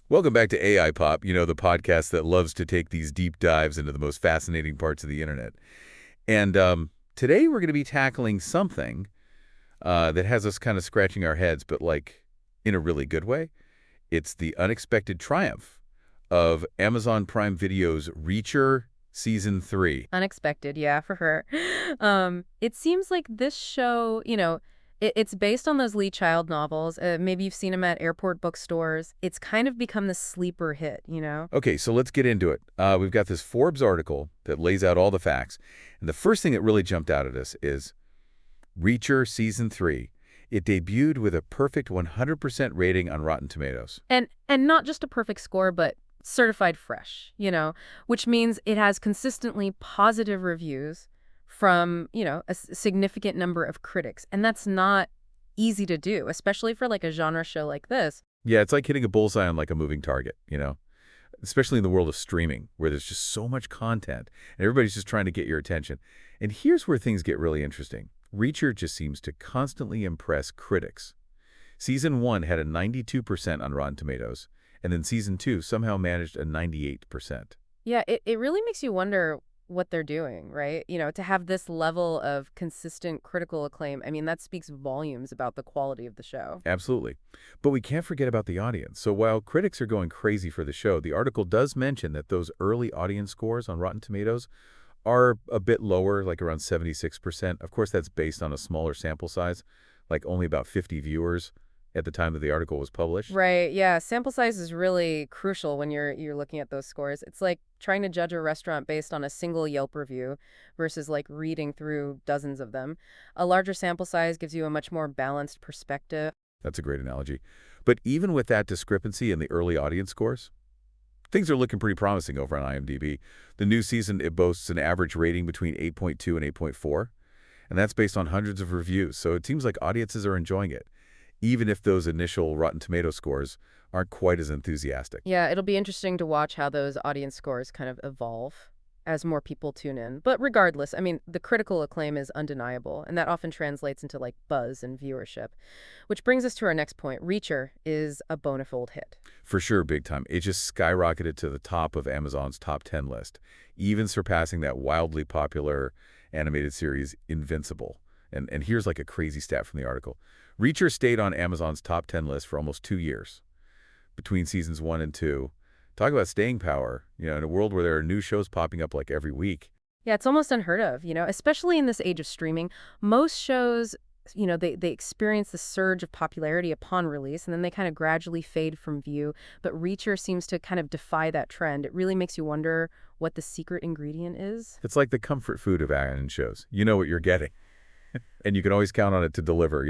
Welcome back to AI Pop, the podcast that loves to take these deep dives into the most fascinating parts of the internet. And today we're going to be tackling something that has us kind of scratching our heads, but like in a really good way. It's the unexpected triumph of Amazon Prime Video's Reacher Season 3. Unexpected, yeah, for her. It seems like this show, it's based on those Lee Child novels. Maybe you've seen them at airport bookstores. It's kind of become the sleeper hit. Okay, so let's get into it. We've got this Forbes article that lays out all the facts. And the first thing that really jumped out at us is Reacher Season 3. It debuted with a perfect 100% rating on Rotten Tomatoes. And not just a perfect score, but certified fresh, which means it has consistently positive reviews from, a significant number of critics. And that's not easy to do, especially for like a genre show like this. Yeah, it's like hitting a bullseye on like a moving target, especially in the world of streaming, where there's just so much content, and everybody's just trying to get your attention. And here's where things get really interesting. Reacher just seems to constantly impress critics. Season 1 had a 92% on Rotten Tomatoes, and then Season 2 somehow managed a 98%. Yeah, it really makes you wonder what they're doing, right? To have this level of consistent critical acclaim, I mean, that speaks volumes about the quality of the show. Absolutely. But we can't forget about the audience. So while critics are going crazy for the show, the article does mention that those early audience scores on Rotten Tomatoes are a bit lower, like around 76%. Of course, that's based on a smaller sample size, like only about 50 viewers at the time that the article was published. Right, yeah. Sample size is really crucial when you're looking at those scores. It's like trying to judge a restaurant based on a single Yelp review versus like reading through dozens of them. A larger sample size gives you a much more balanced perspective. That's a great analogy. But even with that discrepancy in the early audience scores, things are looking pretty promising over on IMDb. The new season, it boasts an average rating between 8.2 and 8.4, and that's based on hundreds of reviews. So it seems like audiences are enjoying it, even if those initial Rotten Tomato scores aren't quite as enthusiastic. Yeah, it'll be interesting to watch how those audience scores kind of evolve as more people tune in. But regardless, I mean, the critical acclaim is undeniable, and that often translates into like buzz and viewership. Which brings us to our next point. Reacher is a bona fide hit. For sure, big time. It just skyrocketed to the top of Amazon's top 10 list, even surpassing that wildly popular animated series Invincible. And here's like a crazy stat from the article. Reacher stayed on Amazon's top 10 list for almost 2 years between seasons 1 and 2. Talk about staying power, in a world where there are new shows popping up like every week. Yeah, it's almost unheard of, especially in this age of streaming. Most shows, they experience the surge of popularity upon release, and then they kind of gradually fade from view. But Reacher seems to kind of defy that trend. It really makes you wonder what the secret ingredient is. It's like the comfort food of action shows. You know what you're getting. And you can always count on it to deliver.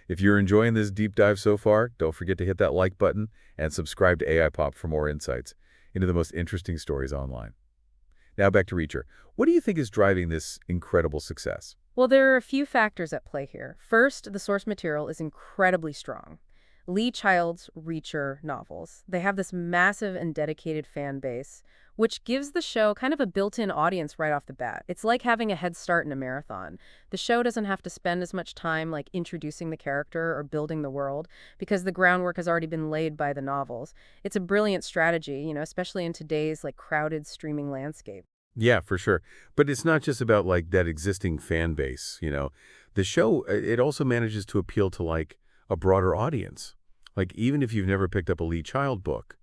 If you're enjoying this deep dive so far, don't forget to hit that like button and subscribe to AI Pop for more insights into the most interesting stories online. Now back to Reacher. What do you think is driving this incredible success? Well, there are a few factors at play here. First, the source material is incredibly strong. Lee Child's Reacher novels. They have this massive and dedicated fan base, which gives the show kind of a built-in audience right off the bat. It's like having a head start in a marathon. The show doesn't have to spend as much time like introducing the character or building the world because the groundwork has already been laid by the novels. It's a brilliant strategy, especially in today's like crowded streaming landscape. Yeah, for sure. But it's not just about like that existing fan base. The show, it also manages to appeal to like a broader audience. Like even if you've never picked up a Lee Child book,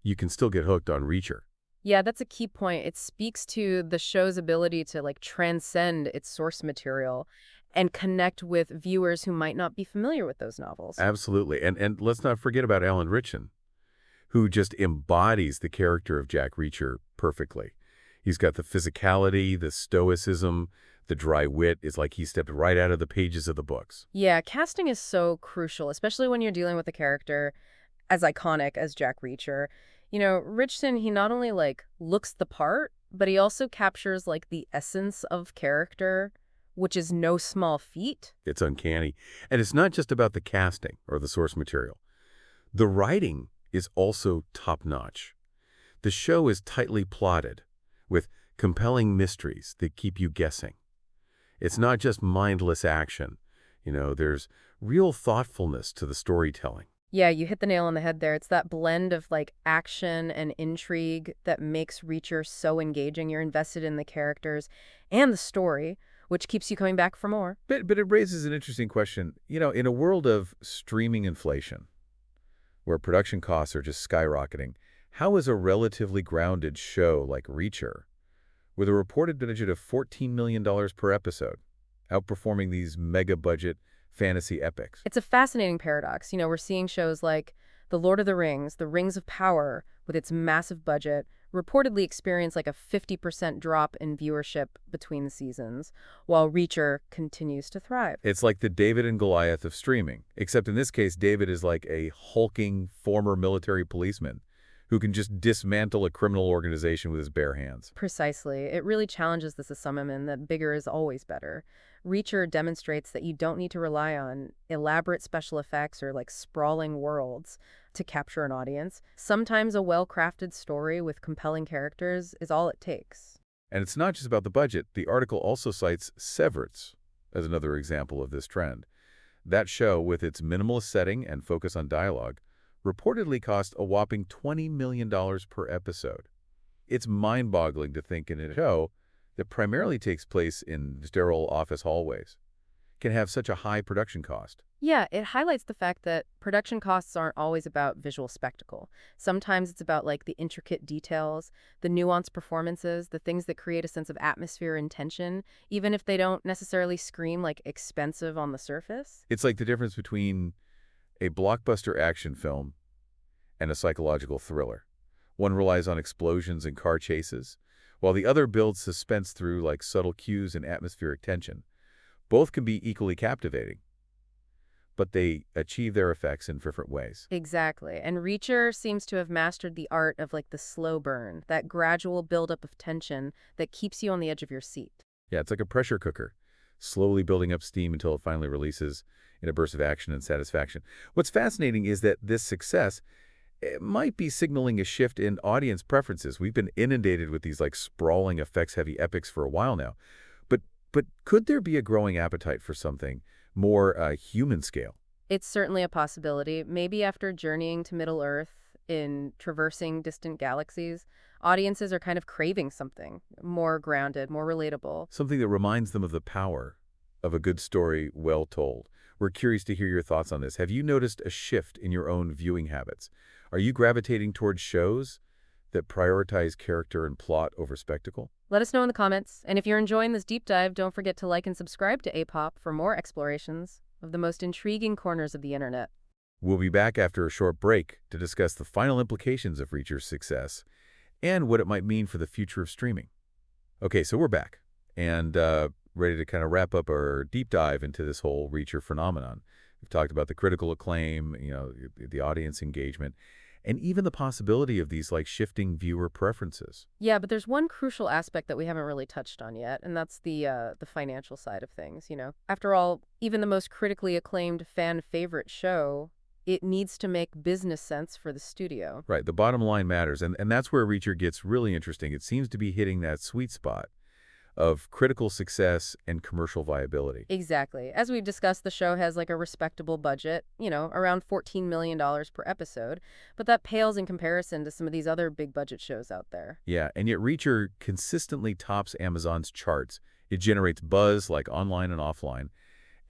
you can still get hooked on Reacher. Yeah, that's a key point. It speaks to the show's ability to like transcend its source material and connect with viewers who might not be familiar with those novels. Absolutely. And let's not forget about Alan Ritchson, who just embodies the character of Jack Reacher perfectly. He's got the physicality, the stoicism, the dry wit. Is like he stepped right out of the pages of the books. Yeah, casting is so crucial, especially when you're dealing with a character as iconic as Jack Reacher. Richardson, he not only like looks the part, but he also captures like the essence of character, which is no small feat. It's uncanny. And it's not just about the casting or the source material. The writing is also top-notch. The show is tightly plotted, with compelling mysteries that keep you guessing. It's not just mindless action. There's real thoughtfulness to the storytelling. Yeah, you hit the nail on the head there. It's that blend of like action and intrigue that makes Reacher so engaging. You're invested in the characters and the story, which keeps you coming back for more. But it raises an interesting question. In a world of streaming inflation, where production costs are just skyrocketing, how is a relatively grounded show like Reacher, with a reported budget of $14 million per episode, outperforming these mega-budget fantasy epics? It's a fascinating paradox. We're seeing shows like The Lord of the Rings, The Rings of Power, with its massive budget, reportedly experience like a 50% drop in viewership between the seasons, while Reacher continues to thrive. It's like the David and Goliath of streaming, except in this case, David is like a hulking former military policeman who can just dismantle a criminal organization with his bare hands. Precisely. It really challenges this assumption that bigger is always better. Reacher demonstrates that you don't need to rely on elaborate special effects or like sprawling worlds to capture an audience. Sometimes a well-crafted story with compelling characters is all it takes. And it's not just about the budget. The article also cites Severance as another example of this trend. That show, with its minimalist setting and focus on dialogue, reportedly cost a whopping $20 million per episode. It's mind-boggling to think in a show that primarily takes place in sterile office hallways can have such a high production cost. Yeah, it highlights the fact that production costs aren't always about visual spectacle. Sometimes it's about like the intricate details, the nuanced performances, the things that create a sense of atmosphere and tension, even if they don't necessarily scream like expensive on the surface. It's like the difference between a blockbuster action film and a psychological thriller. One relies on explosions and car chases, while the other builds suspense through like subtle cues and atmospheric tension. Both can be equally captivating, but they achieve their effects in different ways. Exactly. And Reacher seems to have mastered the art of like the slow burn, that gradual buildup of tension that keeps you on the edge of your seat. Yeah, it's like a pressure cooker, slowly building up steam until it finally releases in a burst of action and satisfaction. What's fascinating is that this success might be signaling a shift in audience preferences. We've been inundated with these like sprawling effects-heavy epics for a while now. But could there be a growing appetite for something more human scale? It's certainly a possibility. Maybe after journeying to Middle-earth in traversing distant galaxies, audiences are kind of craving something more grounded, more relatable. Something that reminds them of the power of a good story well told. We're curious to hear your thoughts on this. Have you noticed a shift in your own viewing habits? Are you gravitating towards shows that prioritize character and plot over spectacle? Let us know in the comments. And if you're enjoying this deep dive, don't forget to like and subscribe to APOP for more explorations of the most intriguing corners of the internet. We'll be back after a short break to discuss the final implications of Reacher's success and what it might mean for the future of streaming. Okay, so we're back and ready to kind of wrap up our deep dive into this whole Reacher phenomenon. We've talked about the critical acclaim, the audience engagement, and even the possibility of these like shifting viewer preferences. Yeah, but there's one crucial aspect that we haven't really touched on yet, and that's the financial side of things. After all, even the most critically acclaimed fan favorite show, it needs to make business sense for the studio. Right, the bottom line matters, and that's where Reacher gets really interesting. It seems to be hitting that sweet spot of critical success and commercial viability. Exactly. As we've discussed, the show has like a respectable budget, around $14 million per episode, but that pales in comparison to some of these other big budget shows out there. Yeah, and yet Reacher consistently tops Amazon's charts. It generates buzz like online and offline,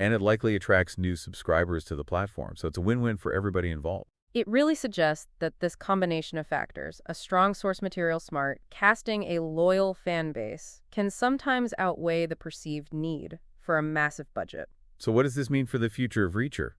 and it likely attracts new subscribers to the platform. So it's a win-win for everybody involved. It really suggests that this combination of factors, a strong source material smart, casting a loyal fan base, can sometimes outweigh the perceived need for a massive budget. So what does this mean for the future of Reacher?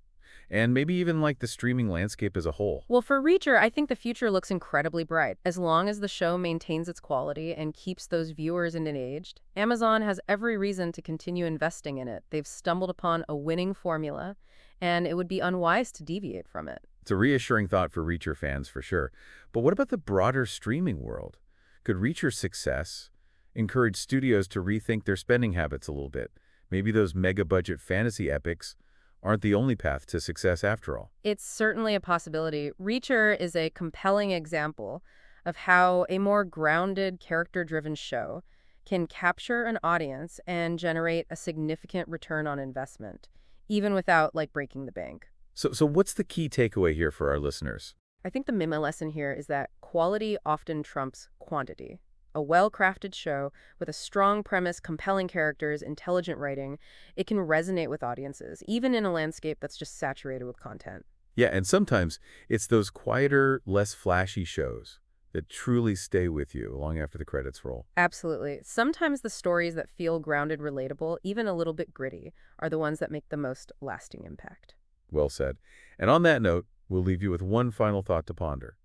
And maybe even like the streaming landscape as a whole? Well, for Reacher, I think the future looks incredibly bright. As long as the show maintains its quality and keeps those viewers engaged, Amazon has every reason to continue investing in it. They've stumbled upon a winning formula, and it would be unwise to deviate from it. It's a reassuring thought for Reacher fans for sure. But what about the broader streaming world? Could Reacher's success encourage studios to rethink their spending habits a little bit? Maybe those mega-budget fantasy epics aren't the only path to success after all. It's certainly a possibility. Reacher is a compelling example of how a more grounded, character-driven show can capture an audience and generate a significant return on investment, even without, like, breaking the bank. So what's the key takeaway here for our listeners? I think the memo lesson here is that quality often trumps quantity. A well-crafted show with a strong premise, compelling characters, intelligent writing, it can resonate with audiences, even in a landscape that's just saturated with content. Yeah, and sometimes it's those quieter, less flashy shows that truly stay with you long after the credits roll. Absolutely. Sometimes the stories that feel grounded, relatable, even a little bit gritty, are the ones that make the most lasting impact. Well said. And on that note, we'll leave you with one final thought to ponder.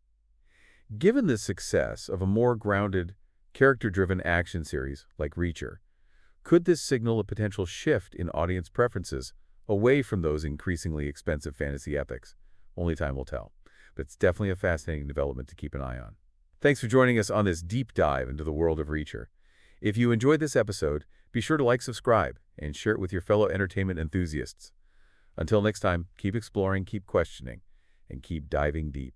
Given the success of a more grounded, character-driven action series like Reacher, could this signal a potential shift in audience preferences away from those increasingly expensive fantasy epics? Only time will tell. But it's definitely a fascinating development to keep an eye on. Thanks for joining us on this deep dive into the world of Reacher. If you enjoyed this episode, be sure to like, subscribe, and share it with your fellow entertainment enthusiasts. Until next time, keep exploring, keep questioning, and keep diving deep.